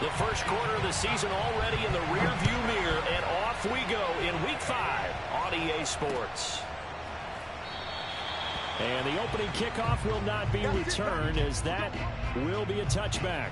The first quarter of the season already in the rearview mirror, and off we go in Week 5 on EA Sports. And the opening kickoff will not be returned, as that will be a touchback.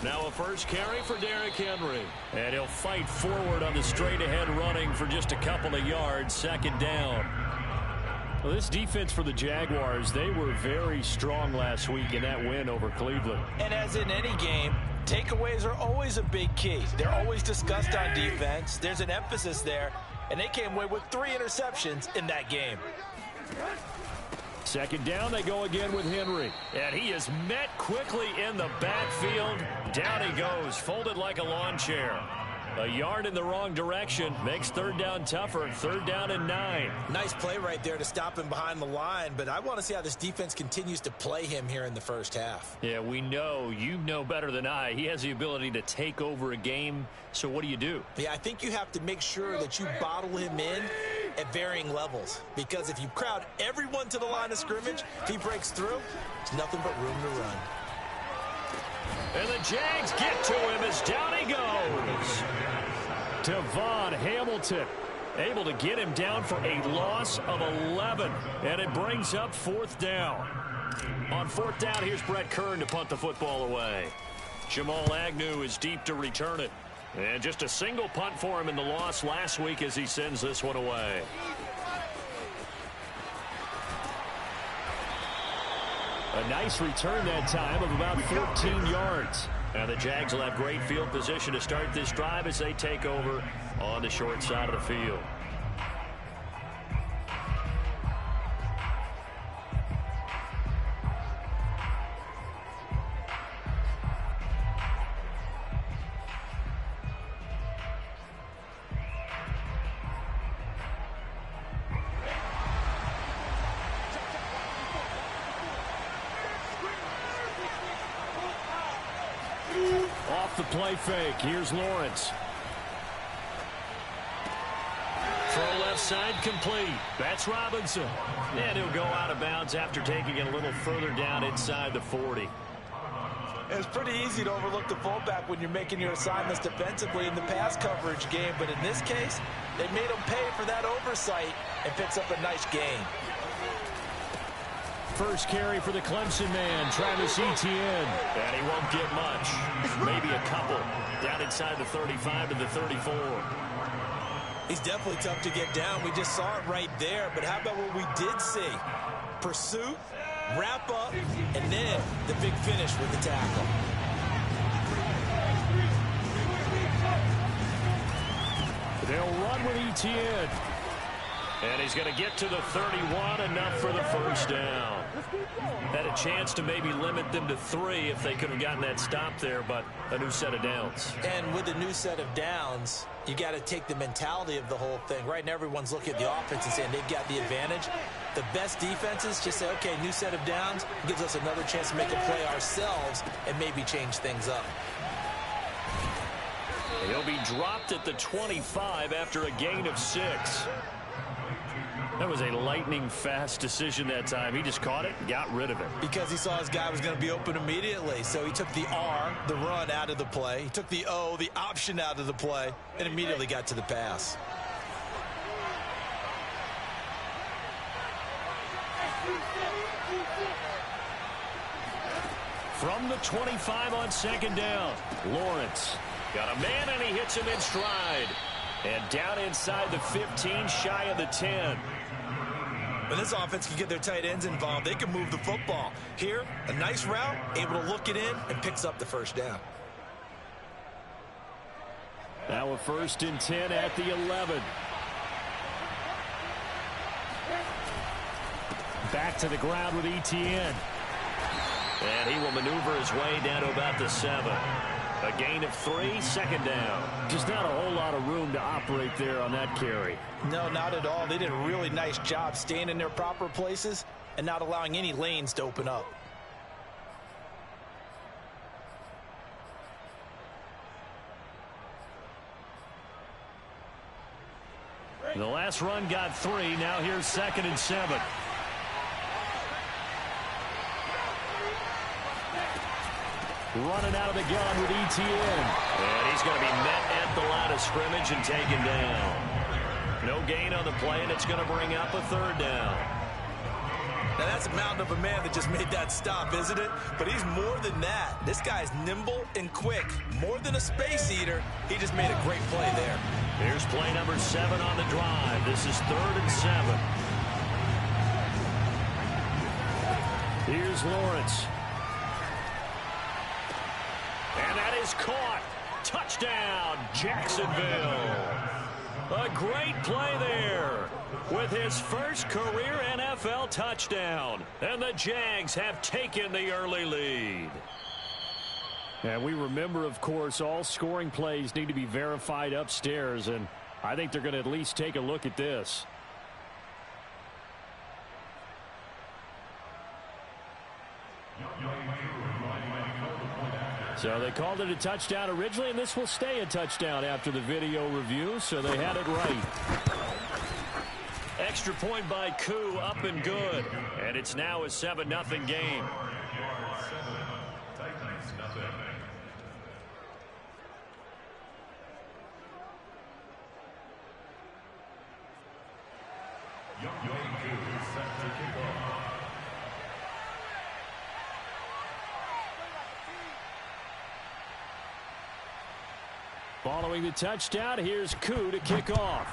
Now a first carry for Derrick Henry. And he'll fight forward on the straight-ahead running for just a couple of yards. Second down. Well, this defense for the Jaguars, they were very strong last week in that win over Cleveland. And as in any game, takeaways are always a big key. They're always discussed on defense. There's an emphasis there. And they came away with 3 interceptions in that game. Second down, they go again with Henry. And he is met quickly in the backfield. Down he goes, folded like a lawn chair. A yard in the wrong direction makes third down tougher. Third down and 9. Nice play right there to stop him behind the line, but I want to see how this defense continues to play him here in the first half. Yeah, we know. You know better than I. He has the ability to take over a game, so what do you do? Yeah, I think you have to make sure that you bottle him in at varying levels, because if you crowd everyone to the line of scrimmage, if he breaks through, there's nothing but room to run. And the Jags get to him as down he goes. Devon Hamilton able to get him down for a loss of 11. And it brings up fourth down. On fourth down, here's Brett Kern to punt the football away. Jamal Agnew is deep to return it. And just a single punt for him in the loss last week as he sends this one away. A nice return that time of about 14 yards. Now the Jags will have great field position to start this drive as they take over on the short side of the field. Off the play fake. Here's Lawrence. Throw left side complete. That's Robinson. And he'll go out of bounds after taking it a little further down inside the 40. It's pretty easy to overlook the fullback when you're making your assignments defensively in the pass coverage game. But in this case, they made him pay for that oversight and picks up a nice gain. First carry for the Clemson man, Travis Etienne. And he won't get much. Maybe a couple. Down inside the 35 to the 34. He's definitely tough to get down. We just saw it right there. But how about what we did see? Pursuit, wrap up, and then the big finish with the tackle. They'll run with Etienne. And he's going to get to the 31, enough for the first down. Had a chance to maybe limit them to 3 if they could have gotten that stop there, but a new set of downs. And with a new set of downs, you got to take the mentality of the whole thing. Right now, everyone's looking at the offense and saying they've got the advantage. The best defenses just say, okay, new set of downs gives us another chance to make a play ourselves and maybe change things up. He'll be dropped at the 25 after a gain of 6. That was a lightning-fast decision that time. He just caught it and got rid of it. Because he saw his guy was going to be open immediately. So he took the R, the run, out of the play. He took the O, the option, out of the play, and immediately got to the pass. From the 25 on second down, Lawrence got a man, and he hits him in stride. And down inside the 15, shy of the 10. When this offense can get their tight ends involved, they can move the football. Here, a nice route, able to look it in, and picks up the first down. Now a 1st and 10 at the 11. Back to the ground with Etienne. And he will maneuver his way down to about the 7. A gain of 3, 2nd down. Just not a whole lot of room to operate there on that carry. No, not at all. They did a really nice job staying in their proper places and not allowing any lanes to open up. The last run got 3. Now here's 2nd and 7. Running out of the gun with Etienne. And he's going to be met at the line of scrimmage and taken down. No gain on the play, and it's going to bring up a 3rd down. Now that's a mountain of a man that just made that stop, isn't it? But he's more than that. This guy's nimble and quick. More than a space eater. He just made a great play there. Here's play number 7 on the drive. This is 3rd and 7. Here's Lawrence. And that is caught. Touchdown, Jacksonville. A great play there with his first career NFL touchdown. And the Jags have taken the early lead. And we remember, of course, all scoring plays need to be verified upstairs. And I think they're going to at least take a look at this. So they called it a touchdown originally, and this will stay a touchdown after the video review, so they had it right. Extra point by Koo, up and good. And it's now a 7-0 game. Following the touchdown, here's Koo to kick off.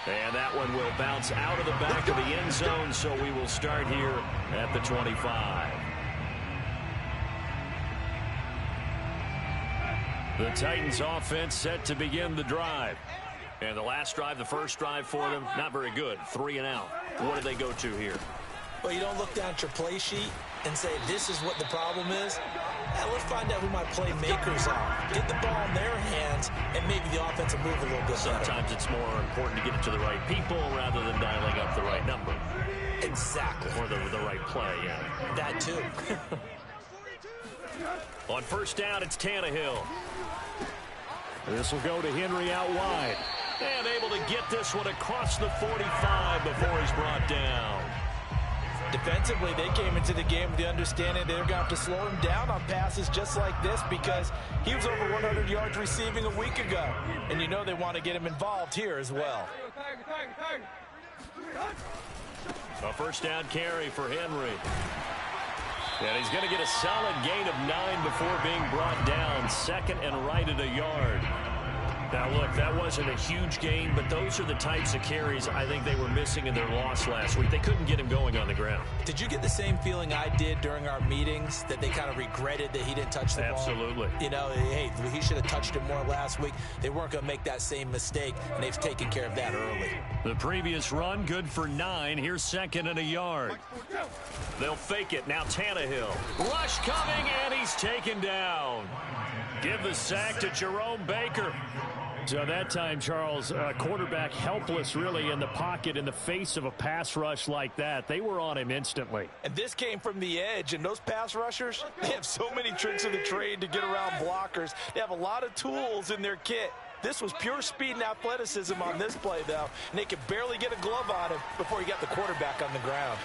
And that one will bounce out of the back of the end zone, so we will start here at the 25. The Titans offense set to begin the drive. And the last drive, the first drive for them, not very good. 3 and out. What do they go to here? Well, you don't look down at your play sheet and say, this is what the problem is. Now, let's find out who my playmakers are. Get the ball in their hands, and maybe the offense will move a little bit better. Sometimes it's more important to get it to the right people rather than dialing up the right number. Exactly. Or the right play, yeah. That too. On first down, it's Tannehill. This will go to Henry out wide. And able to get this one across the 45 before he's brought down. Defensively, they came into the game with the understanding they're going to have to slow him down on passes just like this because he was over 100 yards receiving a week ago. And you know they want to get him involved here as well. A first down carry for Henry. And he's going to get a solid gain of 9 before being brought down. Second and right at a yard. Now, look, that wasn't a huge gain, but those are the types of carries I think they were missing in their loss last week. They couldn't get him going on the ground. Did you get the same feeling I did during our meetings, that they kind of regretted that he didn't touch the ball? Absolutely. You know, hey, he should have touched it more last week. They weren't going to make that same mistake, and they've taken care of that early. The previous run, good for 9. Here's second and a yard. They'll fake it. Now Tannehill. Rush coming, and he's taken down. Give the sack to Jerome Baker. So that time, Charles, quarterback helpless really in the pocket in the face of a pass rush like that. They were on him instantly. And this came from the edge, and those pass rushers, they have so many tricks of the trade to get around blockers. They have a lot of tools in their kit. This was pure speed and athleticism on this play, though, and they could barely get a glove on him before he got the quarterback on the ground.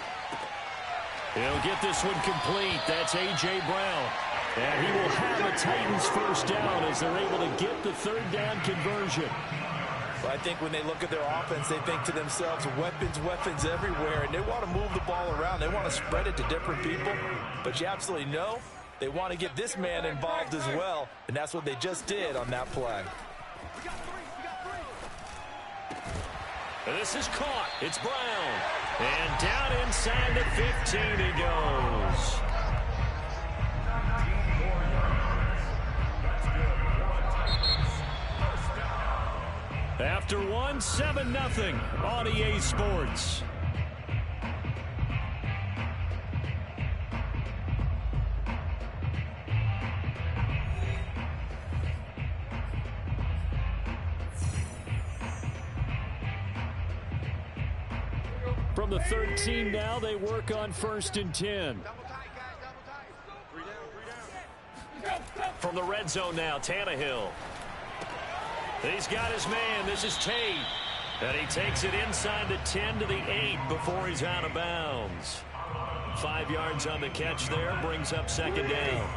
He'll get this one complete. That's A.J. Brown. And he will have a Titans first down as they're able to get the third down conversion. Well, I think when they look at their offense, they think to themselves, weapons everywhere, and they want to move the ball around. They want to spread it to different people. But you absolutely know they want to get this man involved as well, and that's what they just did on that play. And this is caught. It's Brown. And down inside the 15 he goes. After one, 7-0 on EA Sports. From the 13 now, they work on 1st and 10. From the red zone now, Tannehill. He's got his man. This is Tate. And he takes it inside the 10 to the 8 before he's out of bounds. 5 yards on the catch there. Brings up 2nd down.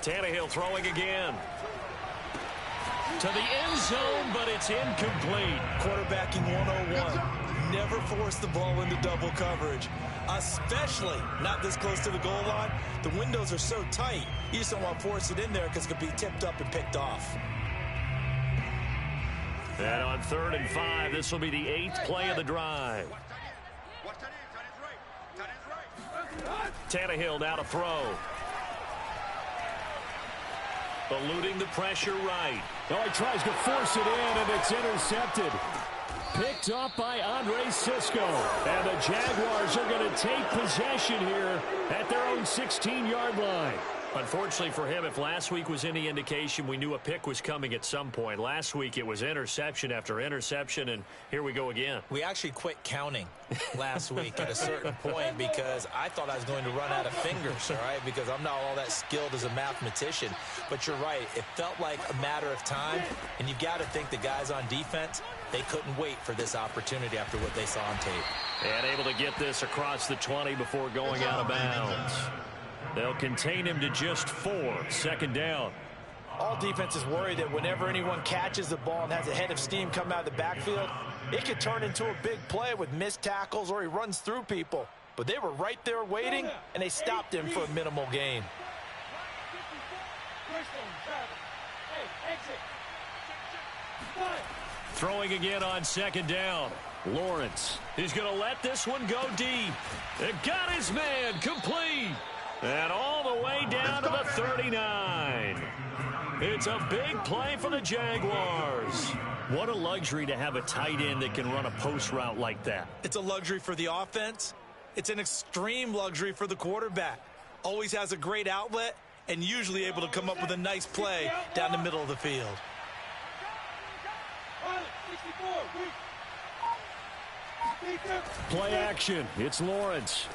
Tannehill throwing again. To the end zone, but it's incomplete. Quarterbacking 101. Never force the ball into double coverage, especially not this close to the goal line. The windows are so tight, you just don't want to force it in there because it could be tipped up and picked off. And on 3rd and 5, this will be the 8th play of the drive. Tannehill now to throw. Eluding the pressure right. Oh, he tries to force it in, and it's intercepted. Picked off by Andre Cisco. And the Jaguars are going to take possession here at their own 16-yard line. Unfortunately for him, if last week was any indication, we knew a pick was coming at some point. Last week it was interception after interception, and here we go again. We actually quit counting last week at a certain point because I thought I was going to run out of fingers, all right, because I'm not all that skilled as a mathematician. But you're right. It felt like a matter of time, and you've got to think the guys on defense, they couldn't wait for this opportunity after what they saw on tape. And able to get this across the 20 before going out of bounds. They'll contain him to just 4. 2nd down. All defenses worry that whenever anyone catches the ball and has a head of steam come out of the backfield, it could turn into a big play with missed tackles or he runs through people. But they were right there waiting, and they stopped him for a minimal gain. Throwing again on 2nd down. Lawrence. He's going to let this one go deep. It got his man complete. And all the way down to the 39. It's a big play for the Jaguars. What a luxury to have a tight end that can run a post route like that. It's a luxury for the offense. It's an extreme luxury for the quarterback. Always has a great outlet and usually able to come up with a nice play down the middle of the field. Play action. It's Lawrence.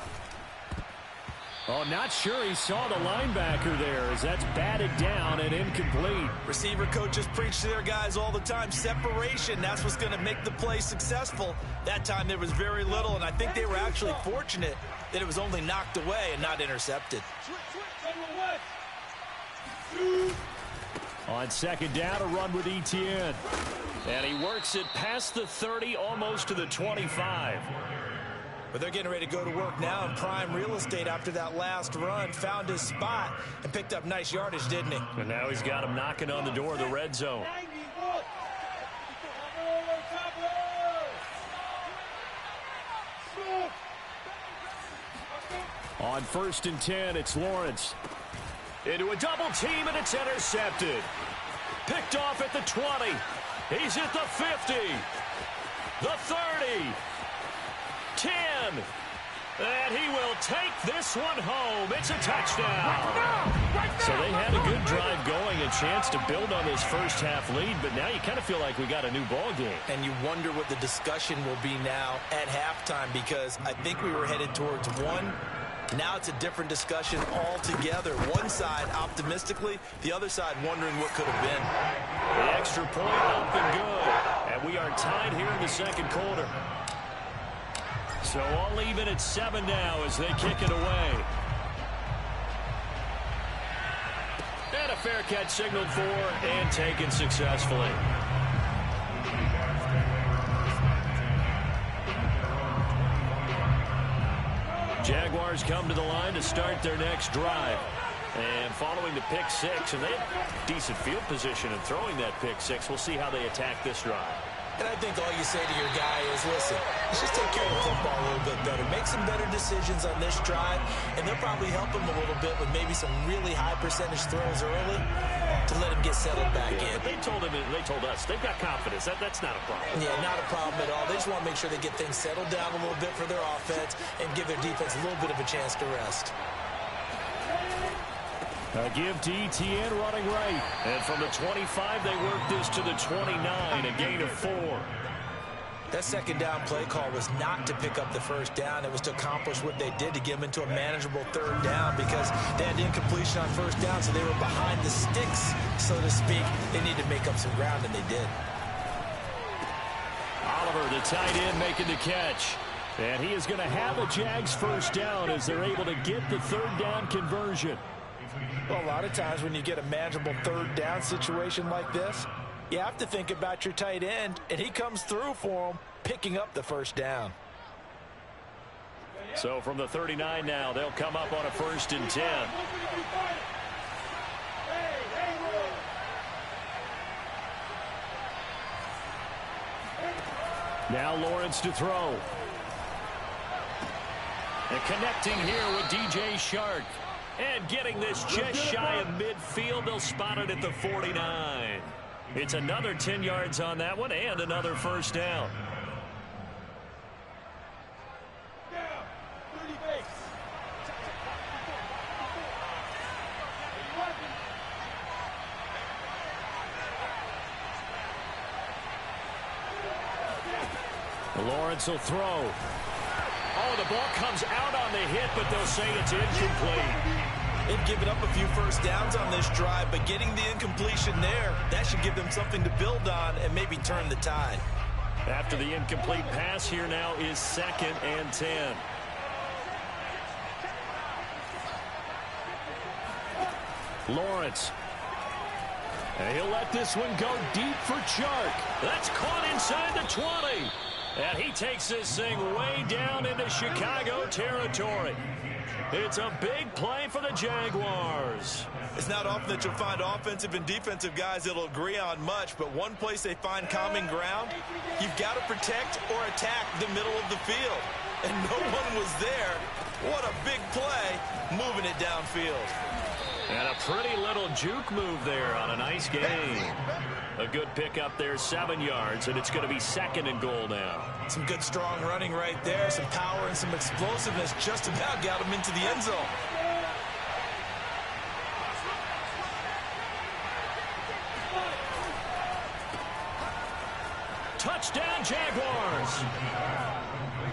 Oh, not sure he saw the linebacker there as that's batted down and incomplete. Receiver coaches preach to their guys all the time. Separation, that's what's going to make the play successful. That time there was very little, and I think they were actually fortunate that it was only knocked away and not intercepted. On 2nd down, a run with Etienne. And he works it past the 30, almost to the 25. But they're getting ready to go to work now in prime real estate after that last run. Found his spot and picked up nice yardage, didn't he? And now he's got him knocking on the door of the red zone. On 1st and 10, it's Lawrence. Into a double team, and it's intercepted. Picked off at the 20. He's at the 50. The 30. 10. And he will take this one home. It's a touchdown. So they had a good drive going, a chance to build on this first half lead, but now you kind of feel like we got a new ball game. And you wonder what the discussion will be now at halftime, because I think we were headed towards one. Now it's a different discussion altogether. One side optimistically, the other side wondering what could have been. The extra point up and good. And we are tied here in the 2nd quarter. So all even at 7 now as they kick it away. And a fair catch signaled for and taken successfully. Jaguars come to the line to start their next drive. And following the pick 6, and they had decent field position in throwing that pick 6. We'll see how they attack this drive. And I think all you say to your guy is, listen, let's just take care of the football a little bit better. Make some better decisions on this drive, and they'll probably help him a little bit with maybe some really high percentage throws early. to let him get settled back in. But they told us they've got confidence. That's not a problem. Yeah, not a problem at all. They just want to make sure they get things settled down a little bit for their offense and give their defense a little bit of a chance to rest. A give to ETN running right. And from the 25, they work this to the 29, a gain of 4. That second down play call was not to pick up the first down. It was to accomplish what they did to get them into a manageable third down because they had incompletion on first down, so they were behind the sticks, so to speak. They needed to make up some ground, and they did. Oliver, the tight end, making the catch. And he is going to have a Jags first down as they're able to get the third down conversion. Well, a lot of times when you get a manageable third down situation like this, you have to think about your tight end, and he comes through for him, picking up the first down. So from the 39 now, they'll come up on a 1st and 10. Now Lawrence to throw. And connecting here with DJ Shark. And getting this just shy of midfield, they'll spot it at the 49. It's another 10 yards on that one and another first down. Lawrence will throw. Oh, the ball comes out on the hit, but they'll say it's incomplete. They've given up a few first downs on this drive, but getting the incompletion there, that should give them something to build on and maybe turn the tide. After the incomplete pass, here now is 2nd and 10. Lawrence. And he'll let this one go deep for Chark. That's caught inside the 20. And he takes this thing way down into Chicago territory. It's a big play for the Jaguars. It's not often that you'll find offensive and defensive guys that'll agree on much, but one place they find common ground, you've got to protect or attack the middle of the field. And no one was there. What a big play, moving it downfield. And a pretty little juke move there on a nice game. A good pickup there, 7 yards, and it's going to be 2nd and goal now. Some good strong running right there, some power and some explosiveness just about got him into the end zone. Touchdown, Jaguars.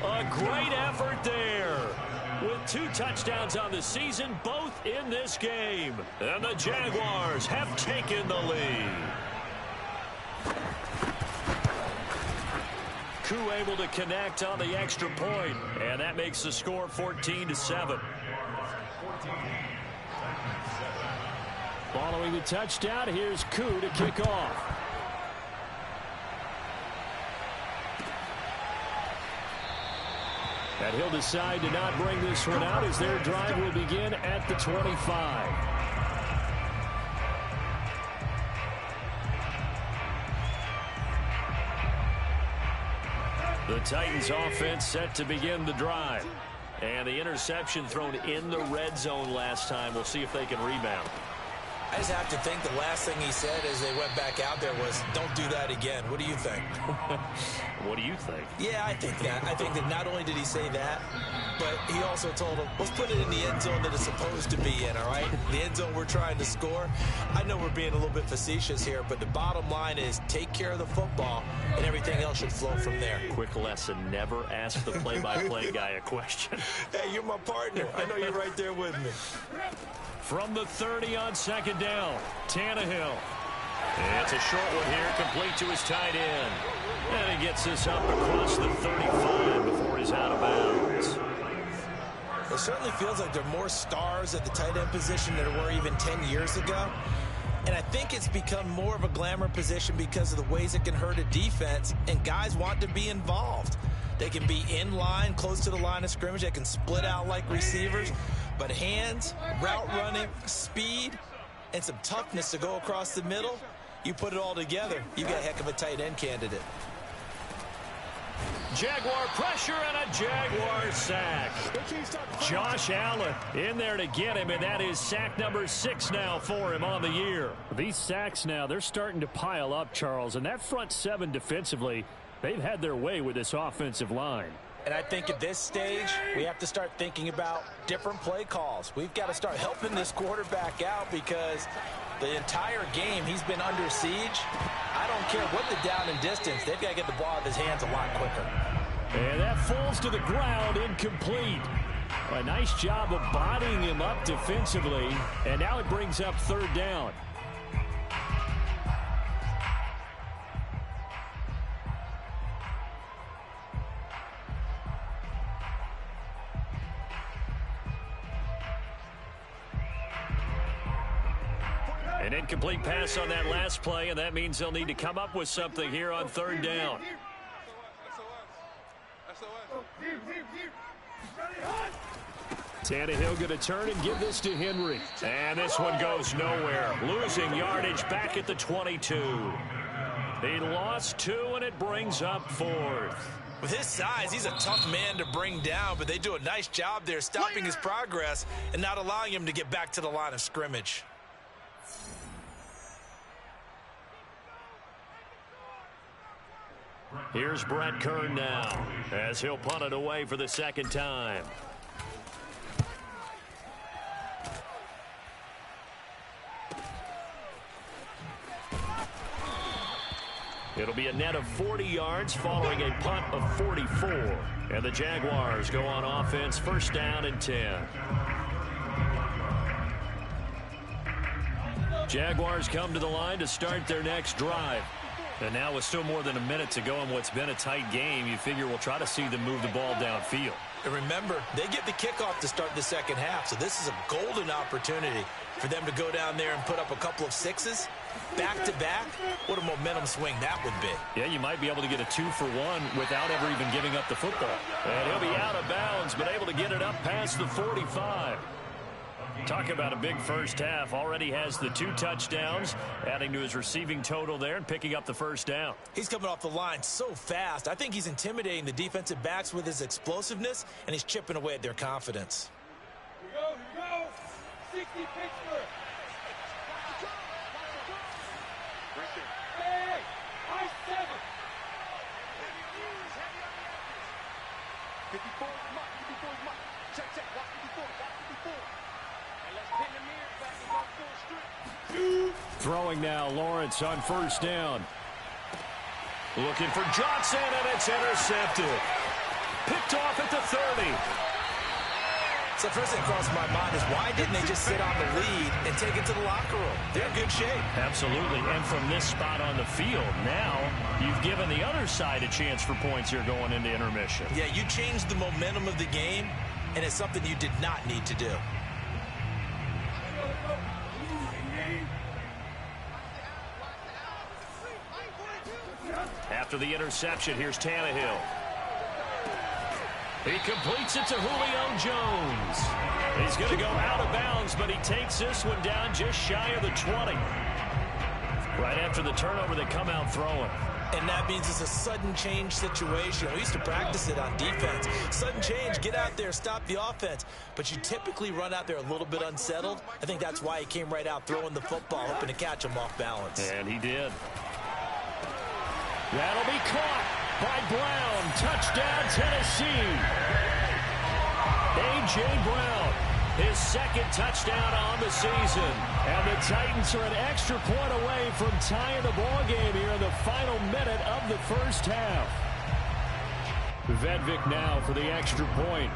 A great effort there. With 2 touchdowns on the season, both in this game. And the Jaguars have taken the lead. Koo able to connect on the extra point, and that makes the score 14-7. Following the touchdown, here's Koo to kick off. And he'll decide to not bring this one out as their drive will begin at the 25. The Titans offense set to begin the drive. And the interception thrown in the red zone last time. We'll see if they can rebound. I just have to think the last thing he said as they went back out there was, don't do that again. What do you think? What do you think? Yeah, I think that. I think that not only did he say that, but he also told him, let's put it in the end zone that it's supposed to be in, all right? The end zone we're trying to score. I know we're being a little bit facetious here, but the bottom line is take care of the football, and everything else should flow from there. Quick lesson, never ask the play-by-play guy a question. Hey, you're my partner. I know you're right there with me. From the 30 on 2nd down, Tannehill. And it's a short one here, complete to his tight end. And he gets this up across the 35 before he's out of bounds. It certainly feels like there are more stars at the tight end position than there were even 10 years ago. And I think it's become more of a glamour position because of the ways it can hurt a defense, and guys want to be involved. They can be in line, close to the line of scrimmage. They can split out like receivers. But hands, route running, speed, and some toughness to go across the middle, you put it all together, you got a heck of a tight end candidate. Jaguar pressure and a Jaguar sack. Josh Allen in there to get him, and that is sack number 6 now for him on the year. These sacks now, they're starting to pile up, Charles, and that front 7 defensively, they've had their way with this offensive line. And I think at this stage, we have to start thinking about different play calls. We've got to start helping this quarterback out because the entire game he's been under siege. I don't care what the down and distance. They've got to get the ball out of his hands a lot quicker. And that falls to the ground, incomplete. A nice job of bodying him up defensively. And now it brings up 3rd down. An incomplete pass on that last play, and that means they'll need to come up with something here on 3rd down. Tannehill going to turn and give this to Henry. And this one goes nowhere. Losing yardage back at the 22. He lost 2, and it brings up 4th. With his size, he's a tough man to bring down, but they do a nice job there stopping his progress and not allowing him to get back to the line of scrimmage. Here's Brett Kern now as he'll punt it away for the 2nd time. It'll be a net of 40 yards following a punt of 44. And the Jaguars go on offense, 1st down and 10. Jaguars come to the line to start their next drive. And now with still more than a minute to go in what's been a tight game, you figure we'll try to see them move the ball downfield. And remember, they get the kickoff to start the 2nd half, so this is a golden opportunity for them to go down there and put up a couple of 6s. Back-to-back, what a momentum swing that would be. Yeah, you might be able to get a 2-for-1 without ever even giving up the football. And he'll be out of bounds, but able to get it up past the 45. Talk about a big first half. Already has the 2 touchdowns, adding to his receiving total there and picking up the 1st down. He's coming off the line so fast. I think he's intimidating the defensive backs with his explosiveness, and he's chipping away at their confidence. Here we go. 60 Pittsburgh. Hey, I-7. 54 is Mike. 54 is Mike. Check. Watch 54. Watch 54. And let's pin the mirror back and go full strip. Throwing now, Lawrence on 1st down. Looking for Johnson, and it's intercepted. Picked off at the 30. So the first thing crossed my mind is why didn't they just sit on the lead and take it to the locker room? They're in good shape. Absolutely, and from this spot on the field, now you've given the other side a chance for points here going into intermission. Yeah, you changed the momentum of the game, and it's something you did not need to do. After the interception, here's Tannehill. He completes it to Julio Jones. He's going to go out of bounds, but he takes this one down just shy of the 20. Right after the turnover, they come out throwing. And that means it's a sudden change situation. We used to practice it on defense. Sudden change, get out there, stop the offense. But you typically run out there a little bit unsettled. I think that's why he came right out throwing the football, hoping to catch him off balance. And he did. That'll be caught by Brown. Touchdown, Tennessee. A.J. Brown, his 2nd touchdown on the season. And the Titans are an extra point away from tying the ball game here in the final minute of the 1st half. Vedvik now for the extra point.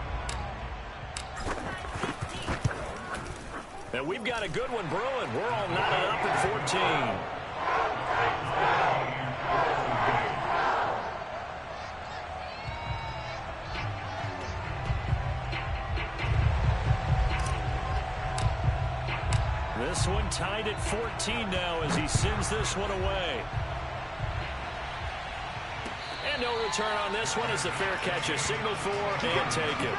And we've got a good one brewing. We're all knotted up at 14. This one tied at 14 now as he sends this one away. And no return on this one as the fair catch is signaled for and taken.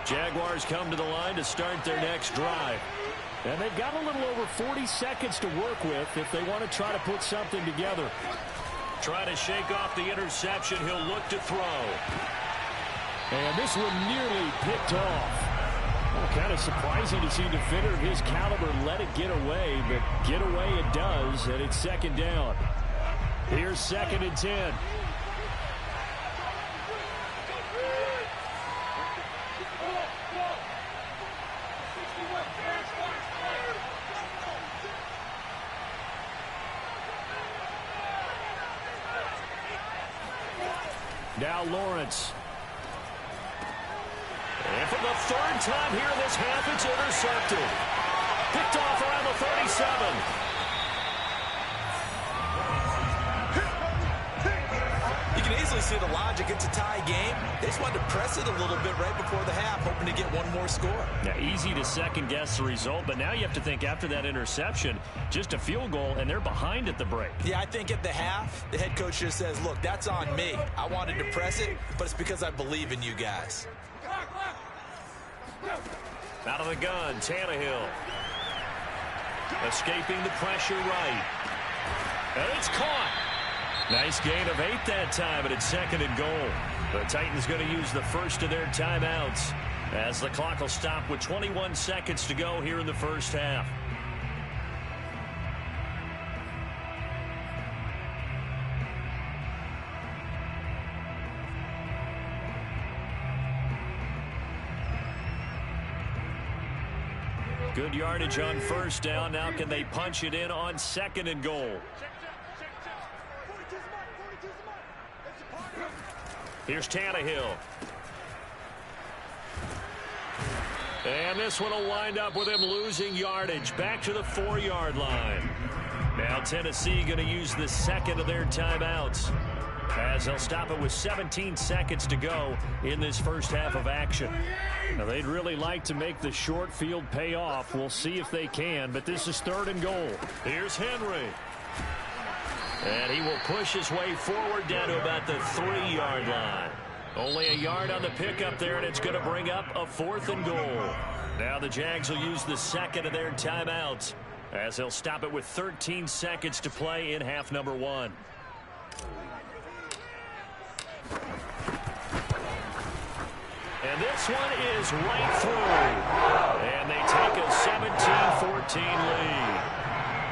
Jaguars come to the line to start their next drive. And they've got a little over 40 seconds to work with if they want to try to put something together. Try to shake off the interception. He'll look to throw. And this one nearly picked off. Well, kind of surprising to see a defender of his caliber let it get away, but get away it does, and it's second down. Here's 2nd and 10. Now Lawrence. And for the 3rd time here in this half, it's intercepted. Picked off around the 37. You can easily see the logic. It's a tie game. They just wanted to press it a little bit right before the half, hoping to get one more score. Now, easy to second-guess the result, but now you have to think after that interception, just a field goal, and they're behind at the break. Yeah, I think at the half, the head coach just says, look, that's on me. I wanted to press it, but it's because I believe in you guys. Out of the gun, Tannehill. Escaping the pressure right. And it's caught. Nice gain of 8 that time, but it's 2nd and goal. The Titans going to use the first of their timeouts as the clock will stop with 21 seconds to go here in the first half. Good yardage on first down. Now can they punch it in on 2nd and goal? Here's Tannehill. And this one will wind up with him losing yardage back to the 4-yard line. Now Tennessee going to use the 2nd of their timeouts as they'll stop it with 17 seconds to go in this first half of action. Now they'd really like to make the short field pay off. We'll see if they can, but this is 3rd and goal. Here's Henry. And he will push his way forward down to about the 3-yard line. Only a yard on the pickup there, and it's going to bring up a 4th and goal. Now the Jags will use the 2nd of their timeouts as they'll stop it with 13 seconds to play in half number 1. And this one is right through. And they take a 17-14 lead.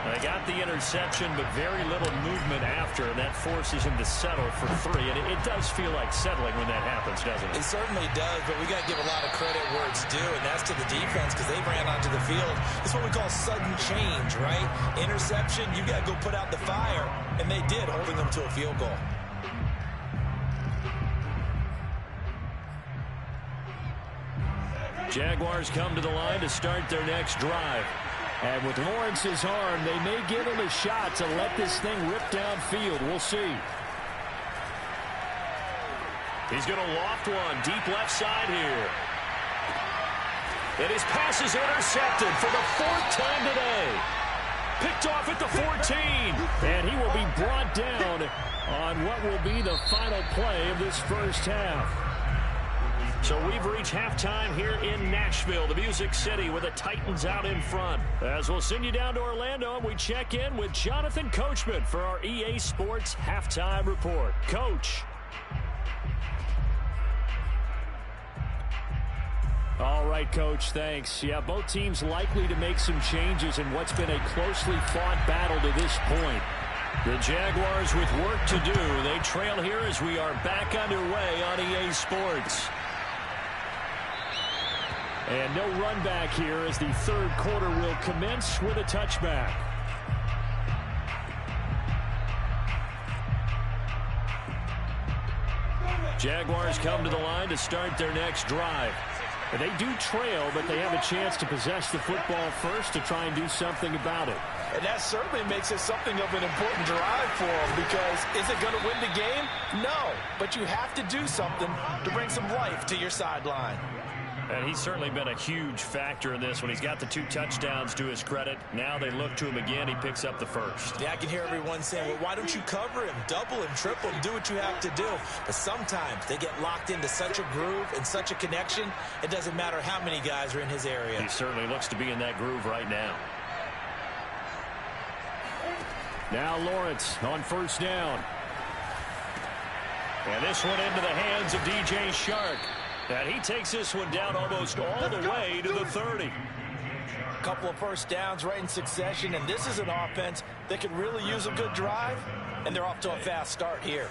They got the interception, but very little movement after, and that forces him to settle for 3. And it does feel like settling when that happens, doesn't it? It certainly does, but we got to give a lot of credit where it's due, and that's to the defense because they ran onto the field. It's what we call sudden change, right? Interception, you got to go put out the fire, and they did, holding them to a field goal. Jaguars come to the line to start their next drive. And with Lawrence's arm, they may give him a shot to let this thing rip downfield. We'll see. He's going to loft one deep left side here. And his pass is intercepted for the 4th time today. Picked off at the 14. And he will be brought down on what will be the final play of this first half. So we've reached halftime here in Nashville, the Music City, with the Titans out in front. As we'll send you down to Orlando, and we check in with Jonathan Coachman for our EA Sports Halftime Report. Coach. All right, Coach, thanks. Yeah, both teams likely to make some changes in what's been a closely fought battle to this point. The Jaguars with work to do. They trail here as we are back underway on EA Sports. And no run back here as the 3rd quarter will commence with a touchback. Jaguars come to the line to start their next drive. And they do trail, but they have a chance to possess the football first to try and do something about it. And that certainly makes it something of an important drive for them because is it going to win the game? No, but you have to do something to bring some life to your sideline. And he's certainly been a huge factor in this one. He's got the 2 touchdowns to his credit. Now they look to him again. He picks up the first. Yeah, I can hear everyone saying, well, why don't you cover him? Double him, triple him, do what you have to do. But sometimes they get locked into such a groove and such a connection, it doesn't matter how many guys are in his area. He certainly looks to be in that groove right now. Now Lawrence on first down. And this one into the hands of DJ Shark. And he takes this one down almost all the way to the 30. A couple of first downs right in succession, and this is an offense that could really use a good drive, and they're off to a fast start here.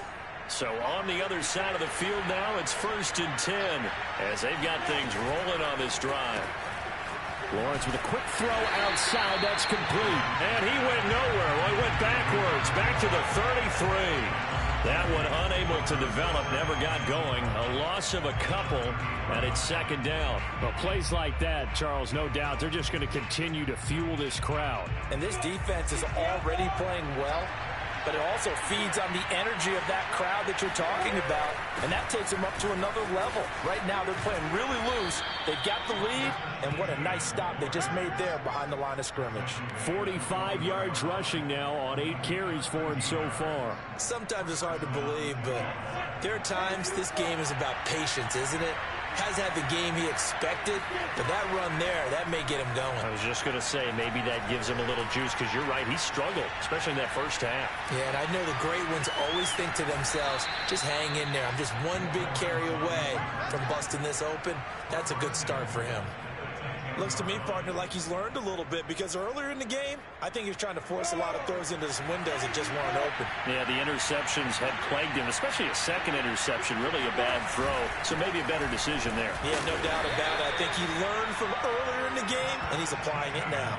So on the other side of the field now, it's 1st and 10 as they've got things rolling on this drive. Lawrence with a quick throw outside. That's complete. And he went nowhere. Well, he went backwards, back to the 33. That one unable to develop, never got going. A loss of a couple, and it's 2nd down. Well, plays like that, Charles, no doubt, they're just going to continue to fuel this crowd. And this defense is already playing well, but it also feeds on the energy of that crowd that you're talking about, and that takes them up to another level. Right now, they're playing really loose. They've got the lead, and what a nice stop they just made there behind the line of scrimmage. 45 yards rushing now on 8 carries for him so far. Sometimes it's hard to believe, but there are times this game is about patience, isn't it? Has had the game he expected, but that run there, that may get him going. I was just going to say, maybe that gives him a little juice, because you're right, he struggled, especially in that first half. Yeah, and I know the great ones always think to themselves, just hang in there. I'm just one big carry away from busting this open. That's a good start for him. Looks to me, partner, like he's learned a little bit, because earlier in the game, I think he was trying to force a lot of throws into some windows that just weren't open. Yeah, the interceptions had plagued him, especially a second interception, really a bad throw. So maybe a better decision there. Yeah, no doubt about it. I think he learned from earlier in the game, and he's applying it now.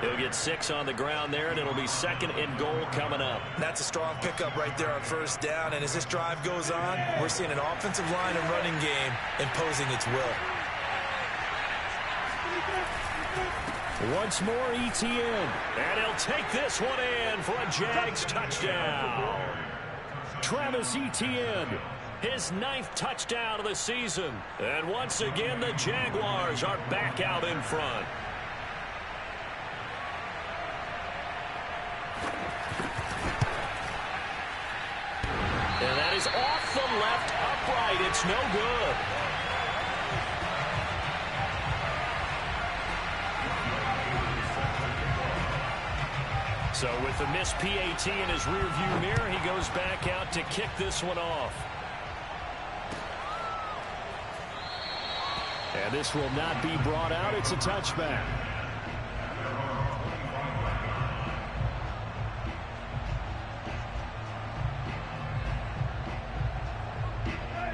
He'll get 6 on the ground there, and it'll be 2nd and goal coming up. That's a strong pickup right there on first down, and as this drive goes on, we're seeing an offensive line and running game imposing its will. Once more, ETN. And he'll take this one in for a Jags touchdown. Travis Etienne. His 9th touchdown of the season. And once again, the Jaguars are back out in front. And that is off the left upright. It's no good. So with the missed PAT in his rearview mirror, he goes back out to kick this one off. And this will not be brought out. It's a touchback.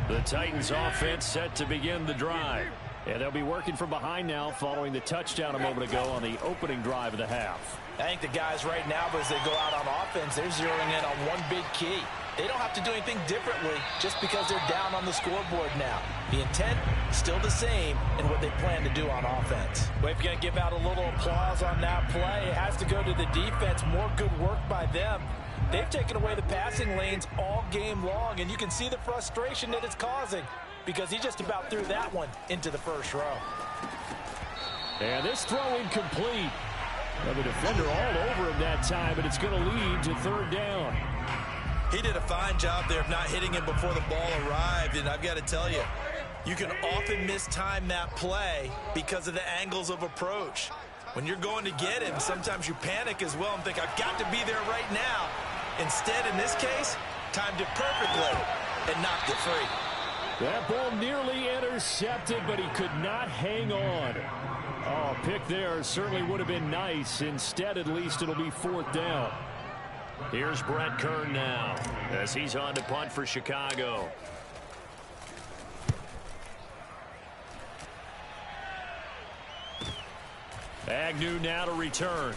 The Titans offense set to begin the drive. And they'll be working from behind now following the touchdown a moment ago on the opening drive of the half. I think the guys right now, as they go out on offense, they're zeroing in on one big key. They don't have to do anything differently just because they're down on the scoreboard now. The intent is still the same in what they plan to do on offense. Well, if you're going to give out a little applause on that play, it has to go to the defense. More good work by them. They've taken away the passing lanes all game long, and you can see the frustration that it's causing because he just about threw that one into the first row. And this throw incomplete. Well, the defender all over him that time, but it's going to lead to 3rd down. He did a fine job there of not hitting him before the ball arrived, and I've got to tell you, you can often mistime that play because of the angles of approach. When you're going to get him, sometimes you panic as well and think, I've got to be there right now. Instead, in this case, timed it perfectly and knocked it free. That ball nearly intercepted, but he could not hang on. Oh, pick there certainly would have been nice. Instead, at least it'll be 4th down. Here's Brett Kern now as he's on to punt for Chicago. Agnew now to return.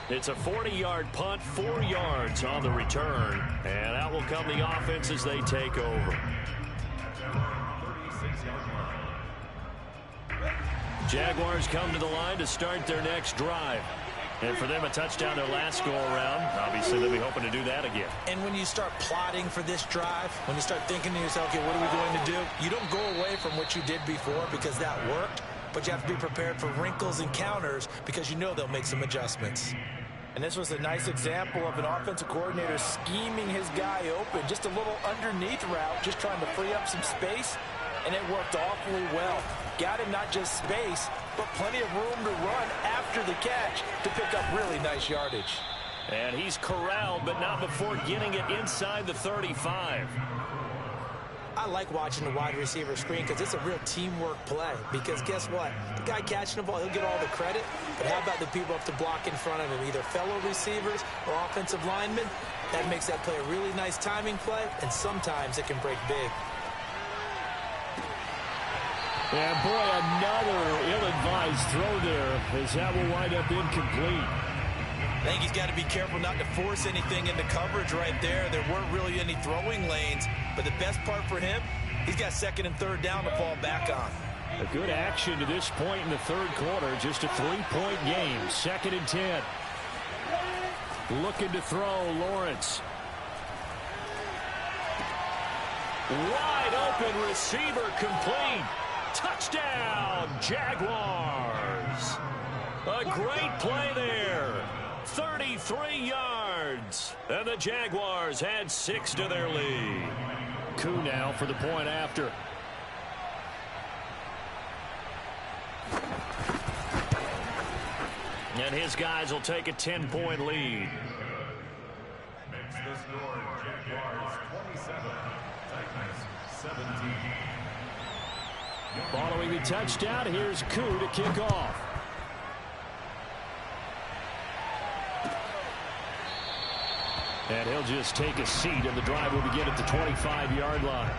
It's a 40-yard punt, 4 yards on the return. And out will come the offense as they take over. Jaguars come to the line to start their next drive. And for them, a touchdown their last go-around. Obviously, they'll be hoping to do that again. And when you start plotting for this drive, when you start thinking to yourself, okay, what are we going to do? You don't go away from what you did before because that worked, but you have to be prepared for wrinkles and counters because you know they'll make some adjustments. And this was a nice example of an offensive coordinator scheming his guy open. Just a little underneath route, just trying to free up some space, and it worked awfully well. Got him not just space, but plenty of room to run after the catch to pick up really nice yardage. And he's corralled, but not before getting it inside the 35. I like watching the wide receiver screen because it's a real teamwork play. Because guess what? The guy catching the ball, he'll get all the credit. But how about the people up to block in front of him, either fellow receivers or offensive linemen? That makes that play a really nice timing play, and sometimes it can break big. And boy, another ill-advised throw there as that will wind up incomplete. I think he's got to be careful not to force anything into coverage right there. There weren't really any throwing lanes, but the best part for him, he's got second and third down to fall back on. A good action to this point in the third quarter. Just a 3-point game. 2nd and 10. Looking to throw, Lawrence. Wide open receiver complete. Touchdown, Jaguars. A great play there. 33 yards. And the Jaguars had 6 to their lead. Koo now for the point after. And his guys will take a 10-point lead. Makes the score Jaguars 27, Titans 17. Following the touchdown, here's Koo to kick off. And he'll just take a seat, and the drive will begin at the 25-yard line.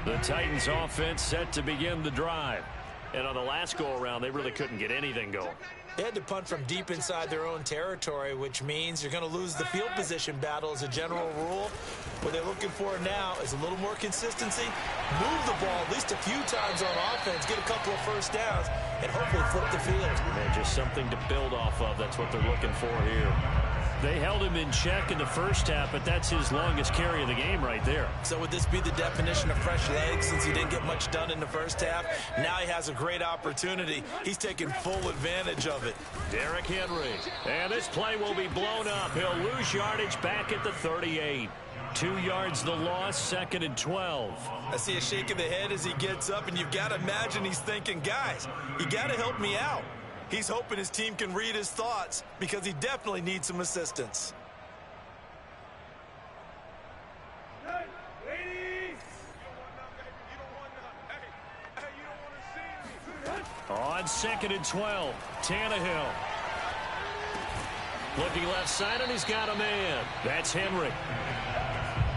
The Titans offense set to begin the drive. And on the last go-around, they really couldn't get anything going. They had to punt from deep inside their own territory, which means you're going to lose the field position battle as a general rule. What they're looking for now is a little more consistency, move the ball at least a few times on offense, get a couple of first downs, and hopefully flip the field. And just something to build off of. That's what they're looking for here. They held him in check in the first half, but that's his longest carry of the game right there. So would this be the definition of fresh legs since he didn't get much done in the first half? Now he has a great opportunity. He's taking full advantage of it. Derrick Henry. And this play will be blown up. He'll lose yardage back at the 38. 2 yards the loss, 2nd and 12. I see a shake of the head as he gets up, and you've got to imagine he's thinking, guys, you got to help me out. He's hoping his team can read his thoughts because he definitely needs some assistance. On 2nd and 12, Tannehill. Looking left side, and he's got a man. That's Henry.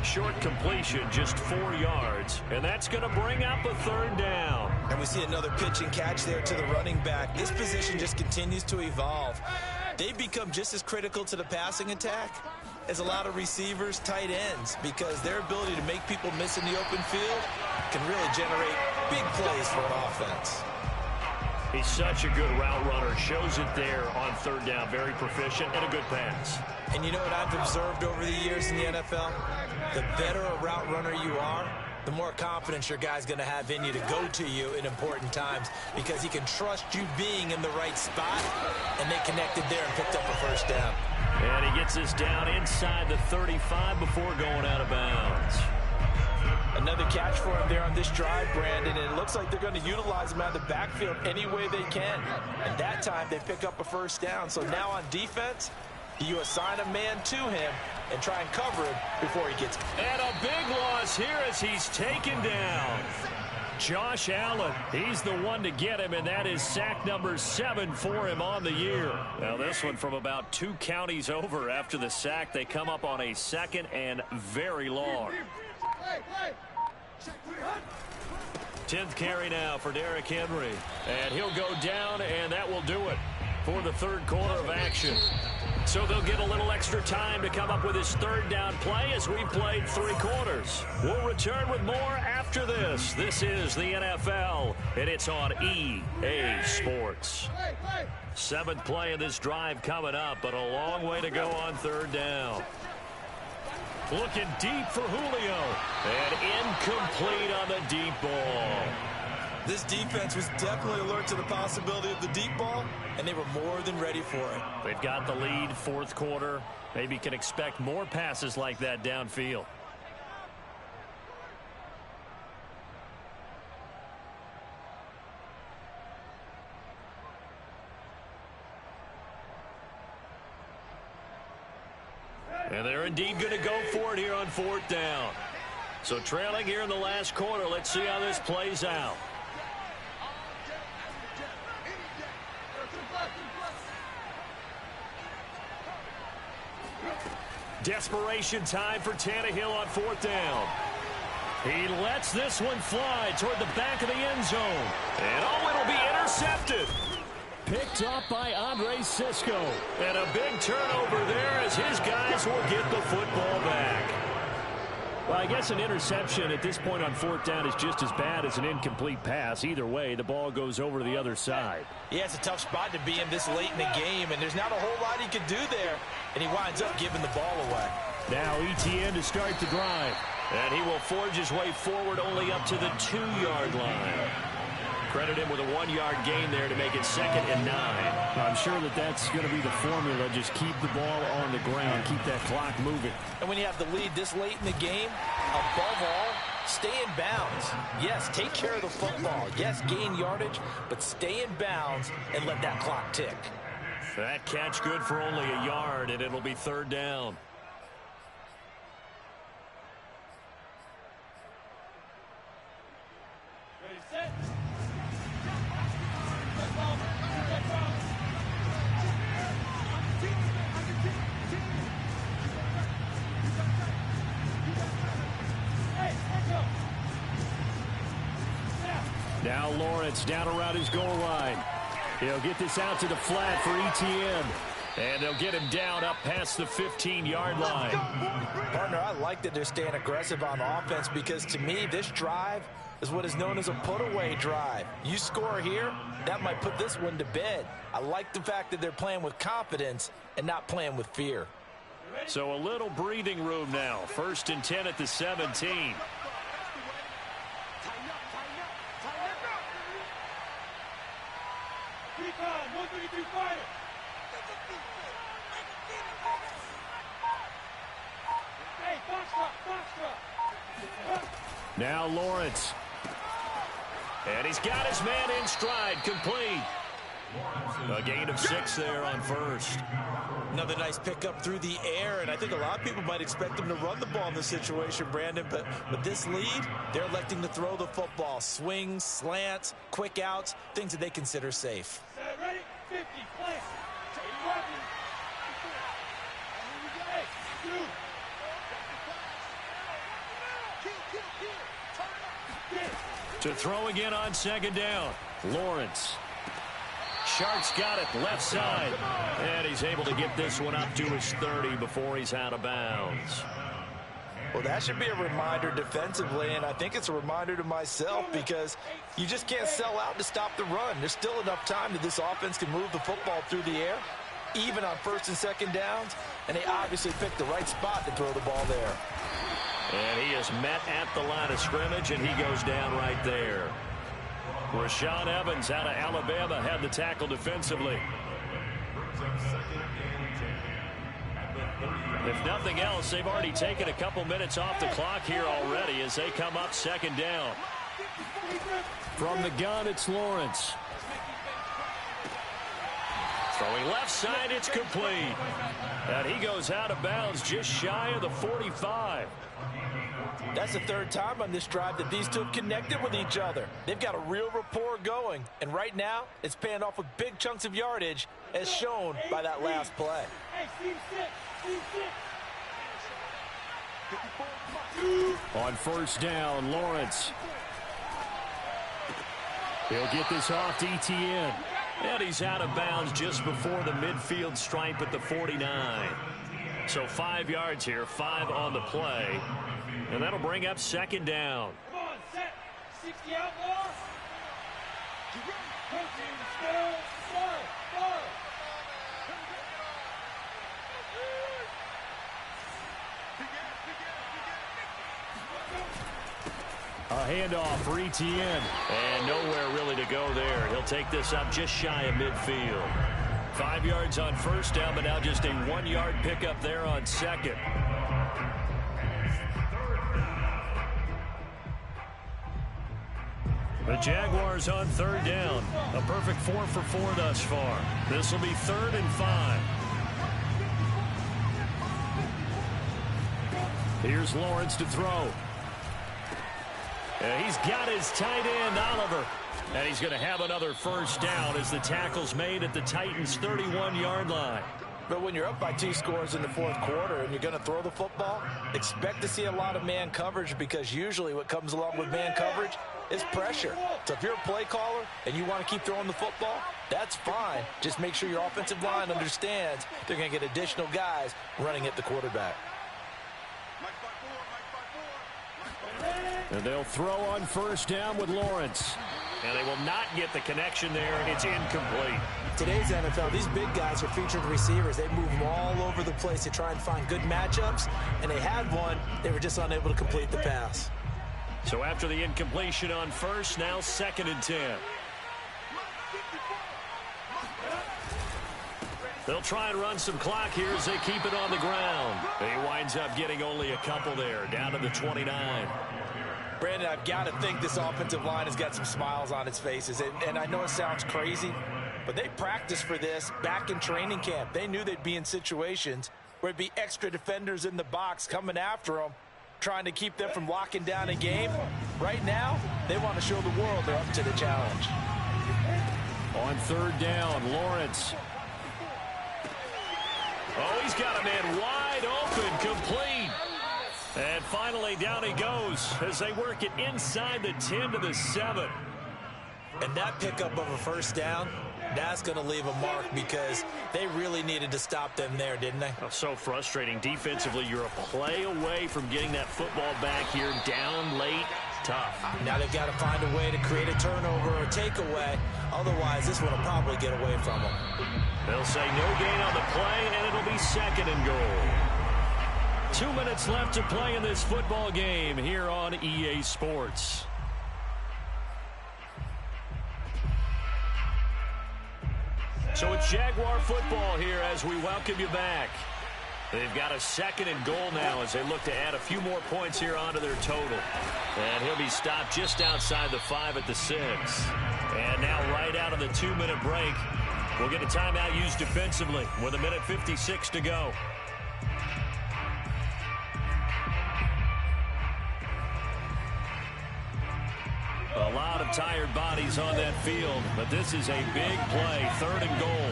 Short completion, just 4 yards. And that's going to bring up a 3rd down. And we see another pitch and catch there to the running back. This position just continues to evolve. They become just as critical to the passing attack as a lot of receivers, tight ends, because their ability to make people miss in the open field can really generate big plays for an offense. He's such a good route runner. Shows it there on 3rd down. Very proficient and a good pass. And you know what I've observed over the years in the NFL? The better a route runner you are, the more confidence your guy's going to have in you to go to you in important times because he can trust you being in the right spot, and they connected there and picked up a 1st down. And he gets us down inside the 35 before going out of bounds. Another catch for him there on this drive, Brandon, and it looks like they're going to utilize him out of the backfield any way they can. And that time they pick up a 1st down. So now on defense, you assign a man to him and try and cover him before he gets. And a big loss here as he's taken down. Josh Allen, he's the one to get him, and that is sack number 7 for him on the year. Now this one from about 2 counties over after the sack. They come up on a 2nd and very long. 10th carry now for Derrick Henry. And he'll go down, and that will do it for the 3rd quarter of action. So they'll get a little extra time to come up with his third down play as we played 3 quarters. We'll return with more after this. This is the NFL, and it's on EA Sports. 7th play of this drive coming up, but a long way to go on 3rd down. Looking deep for Julio, and incomplete on the deep ball. This defense was definitely alert to the possibility of the deep ball, and they were more than ready for it. They've got the lead, 4th quarter. Maybe can expect more passes like that downfield. And they're indeed going to go for it here on 4th down. So trailing here in the last quarter. Let's see how this plays out. Desperation time for Tannehill on 4th down. He lets this one fly toward the back of the end zone. And oh, it'll be intercepted. Picked up by Andre Sisco. And a big turnover there as his guys will get the football back. Well, I guess an interception at this point on 4th down is just as bad as an incomplete pass. Either way, the ball goes over to the other side. Yeah, it's a tough spot to be in this late in the game, and there's not a whole lot he could do there, and he winds up giving the ball away. Now ETN to start the drive. And he will forge his way forward only up to the 2-yard line. Credit him with a 1-yard gain there to make it 2nd and 9. I'm sure that that's going to be the formula. Just keep the ball on the ground. Keep that clock moving. And when you have the lead this late in the game, above all, stay in bounds. Yes, take care of the football. Yes, gain yardage, but stay in bounds and let that clock tick. That catch good for only a yard, and it'll be 3rd down. Now Lawrence down around his goal line. He'll get this out to the flat for ETN. And they'll get him down up past the 15-yard line. Partner, I like that they're staying aggressive on offense because to me, this drive is what is known as a put-away drive. You score here, that might put this one to bed. I like the fact that they're playing with confidence and not playing with fear. So a little breathing room now. 1st and 10 at the 17. Now Lawrence. And he's got his man in stride, complete. A gain of 6 there on 1st. Another nice pickup through the air, and I think a lot of people might expect them to run the ball in this situation, Brandon, but with this lead, they're electing to throw the football. Swings, slants, quick outs, things that they consider safe. Ready? 50, play. To throw again on 2nd down. Lawrence. Sharks got it left side. And he's able to get this one up to his 30 before he's out of bounds. Well, that should be a reminder defensively, and I think it's a reminder to myself because you just can't sell out to stop the run. There's still enough time that this offense can move the football through the air, even on 1st and 2nd downs, and they obviously picked the right spot to throw the ball there. And he is met at the line of scrimmage, and he goes down right there. Rashaan Evans out of Alabama had the tackle defensively. If nothing else, they've already taken a couple minutes off the clock here already as they come up 2nd down. From the gun, it's Lawrence. Throwing left side, it's complete. And he goes out of bounds just shy of the 45. That's the 3rd time on this drive that these two have connected with each other. They've got a real rapport going, and right now it's paying off with big chunks of yardage as shown by that last play. On 1st down, Lawrence. He'll get this off to ETN. And he's out of bounds just before the midfield stripe at the 49. So 5 yards here, 5 on the play. And that'll bring up second down. Come on, set. 60 outlaw. Coaching, stand, fire. A handoff for Etienne. And nowhere really to go there. He'll take this up just shy of midfield. 5 yards on first down, but now just a 1-yard pickup there on second. The Jaguars on third down. A perfect 4 for 4 thus far. This will be 3rd and 5. Here's Lawrence to throw. And he's got his tight end, Oliver. And he's going to have another first down as the tackle's made at the Titans' 31-yard line. But when you're up by 2 scores in the 4th quarter and you're going to throw the football, expect to see a lot of man coverage, because usually what comes along with man coverage is pressure. So if you're a play caller and you want to keep throwing the football, that's fine. Just make sure your offensive line understands they're going to get additional guys running at the quarterback. And they'll throw on first down with Lawrence. And they will not get the connection there. It's incomplete. Today's NFL, these big guys are featured receivers. They move them all over the place to try and find good matchups, and they had one. They were just unable to complete the pass. So after the incompletion on first, now 2nd and 10. They'll try and run some clock here as they keep it on the ground. He winds up getting only a couple there, down to the 29. Brandon, I've got to think this offensive line has got some smiles on its faces. And I know it sounds crazy, but they practiced for this back in training camp. They knew they'd be in situations where it'd be extra defenders in the box coming after them, trying to keep them from locking down a game. Right now, they want to show the world they're up to the challenge. On third down, Lawrence. Oh, he's got a man wide open, complete. And finally, down he goes as they work it inside the 10 to the 7. And that pickup of a first down, that's going to leave a mark, because they really needed to stop them there, didn't they? Oh, so frustrating. Defensively, you're a play away from getting that football back here, down late. Tough. Now they've got to find a way to create a turnover or takeaway. Otherwise, this one will probably get away from them. They'll say no gain on the play, and it'll be 2nd and goal. 2 minutes left to play in this football game here on EA Sports. So it's Jaguar football here as we welcome you back. They've got a 2nd and goal now as they look to add a few more points here onto their total. And he'll be stopped just outside the 5 at the 6. And now right out of the 2-minute break, we'll get a timeout used defensively with 1:56 to go. A lot of tired bodies on that field, but this is a big play, 3rd and goal.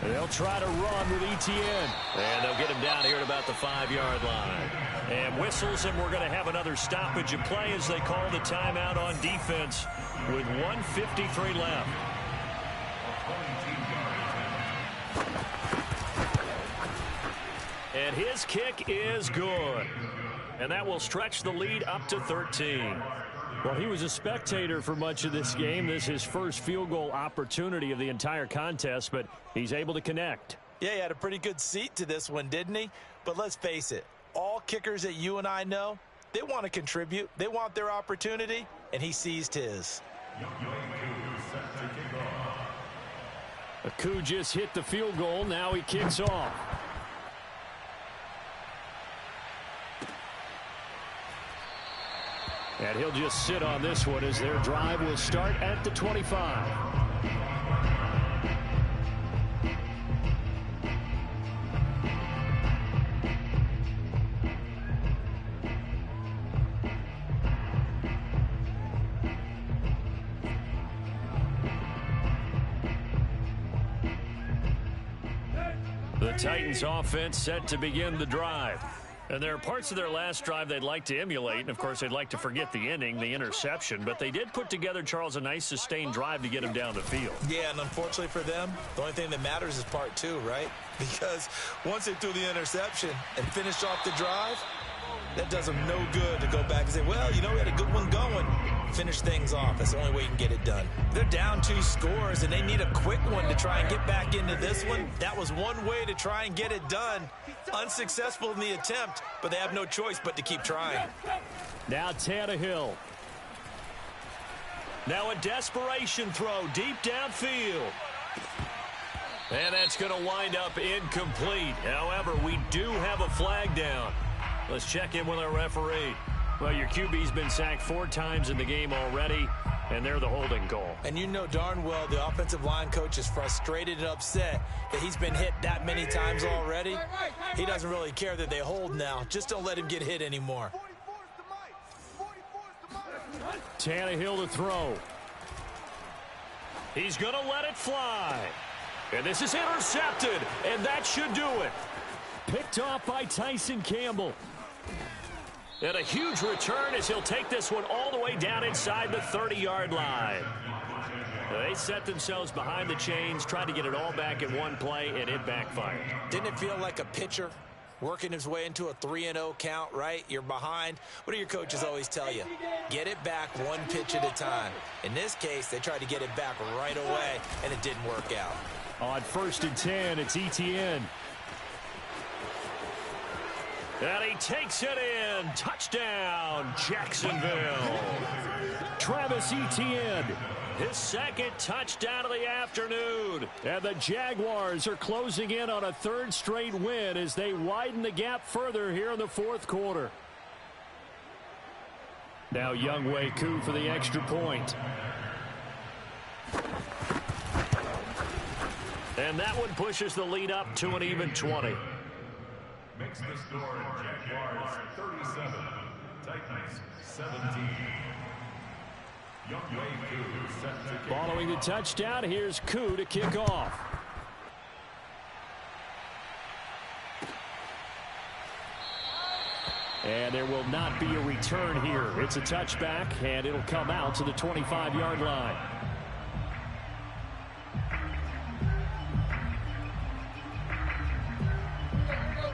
They'll try to run with Etienne. And they'll get him down here at about the 5-yard line. And whistles, and we're going to have another stoppage of play as they call the timeout on defense with 1:53 left. And his kick is good. And that will stretch the lead up to 13. Well, he was a spectator for much of this game. This is his first field goal opportunity of the entire contest, but he's able to connect. Yeah, he had a pretty good seat to this one, didn't he? But let's face it, all kickers that you and I know, they want to contribute. They want their opportunity, and he seized his. Aku just hit the field goal. Now he kicks off. And he'll just sit on this one as their drive will start at the 25. The Titans offense set to begin the drive. And there are parts of their last drive they'd like to emulate, and, of course, they'd like to forget the ending, the interception. But they did put together, Charles, a nice sustained drive to get him down the field. Yeah, and unfortunately for them, the only thing that matters is part two, right? Because once they threw the interception and finished off the drive, that does them no good to go back and say, well, you know, we had a good one going. Finish things off. That's the only way you can get it done. They're down 2 scores, and they need a quick one to try and get back into this one. That was one way to try and get it done. Unsuccessful in the attempt, but they have no choice but to keep trying. Now Tannehill. Now a desperation throw deep downfield. And that's going to wind up incomplete. However, we do have a flag down. Let's check in with our referee. Well, your QB's been sacked 4 times in the game already, and they're the holding call. And you know darn well the offensive line coach is frustrated and upset that he's been hit that many times already. He doesn't really care that they hold now. Just don't let him get hit anymore. Tannehill to throw. He's going to let it fly. And this is intercepted, and that should do it. Picked off by Tyson Campbell. And a huge return as he'll take this one all the way down inside the 30-yard line. They set themselves behind the chains, tried to get it all back in one play, and it backfired. Didn't it feel like a pitcher working his way into a 3-0 count, right? You're behind. What do your coaches always tell you? Get it back one pitch at a time. In this case, they tried to get it back right away, and it didn't work out. On 1st and 10, it's ETN. And he takes it in. Touchdown, Jacksonville. Travis Etienne. His second touchdown of the afternoon. And the Jaguars are closing in on a 3rd straight win as they widen the gap further here in the 4th quarter. Now Younghoe Koo for the extra point. And that one pushes the lead up to an even 20. Makes the score Jaguars 37, Titans 17. Younghoe Koo set to kick. Following the touchdown, here's Koo to kick off. And there will not be a return here. It's a touchback, and it'll come out to the 25-yard line.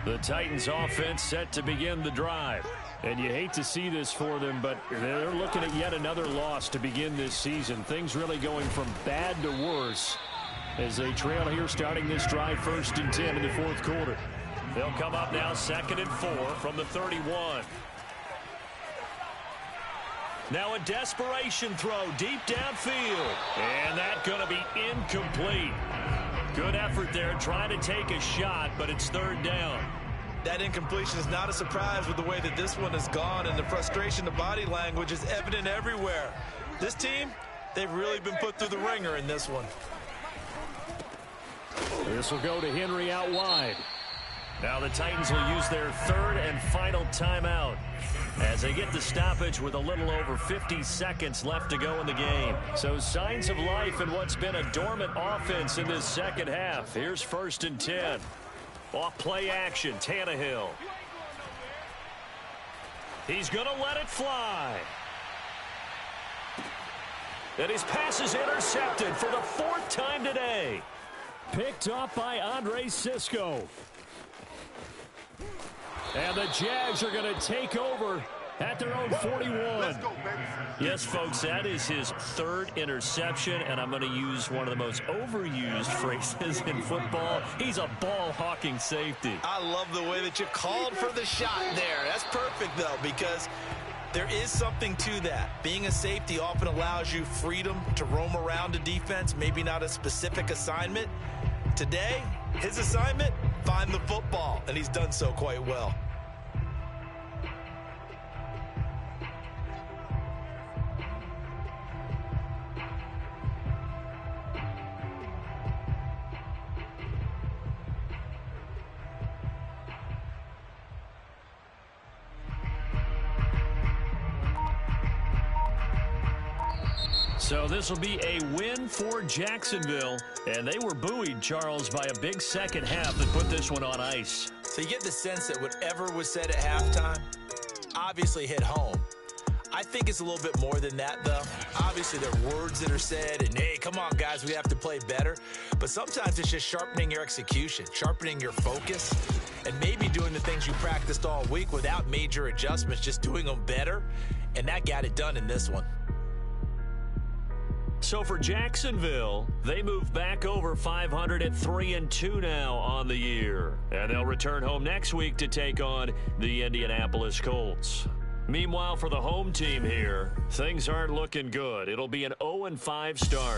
The Titans offense set to begin the drive. And you hate to see this for them, but they're looking at yet another loss to begin this season. Things really going from bad to worse as they trail here starting this drive 1st and 10 in the 4th quarter. They'll come up now 2nd and 4 from the 31. Now a desperation throw deep downfield. And that's going to be incomplete. Good effort there trying to take a shot, but it's 3rd down. That incompletion is not a surprise with the way that this one has gone, and the frustration, the body language is evident everywhere. This team, they've really been put through the ringer in this one. This will go to Henry out wide. Now the Titans will use their 3rd and final timeout as they get the stoppage with a little over 50 seconds left to go in the game. So signs of life in what's been a dormant offense in this second half. Here's 1st and 10. Off play action, Tannehill. He's going to let it fly. And his pass is intercepted for the 4th time today. Picked off by Andre Cisco. And the Jags are going to take over at their own 41. Yes, folks, that is his 3rd interception, and I'm going to use one of the most overused phrases in football. He's a ball-hawking safety. I love the way that you called for the shot there. That's perfect, though, because there is something to that. Being a safety often allows you freedom to roam around a defense, maybe not a specific assignment. Today, his assignment, find the football, and he's done so quite well. So this will be a win for Jacksonville, and they were buoyed, Charles, by a big second half that put this one on ice. So you get the sense that whatever was said at halftime obviously hit home. I think it's a little bit more than that, though. Obviously, there are words that are said, and, hey, come on, guys, we have to play better. But sometimes it's just sharpening your execution, sharpening your focus, and maybe doing the things you practiced all week without major adjustments, just doing them better. And that got it done in this one. So for Jacksonville, they move back over 500 at 3-2 now on the year. And they'll return home next week to take on the Indianapolis Colts. Meanwhile, for the home team here, things aren't looking good. It'll be an 0-5 start.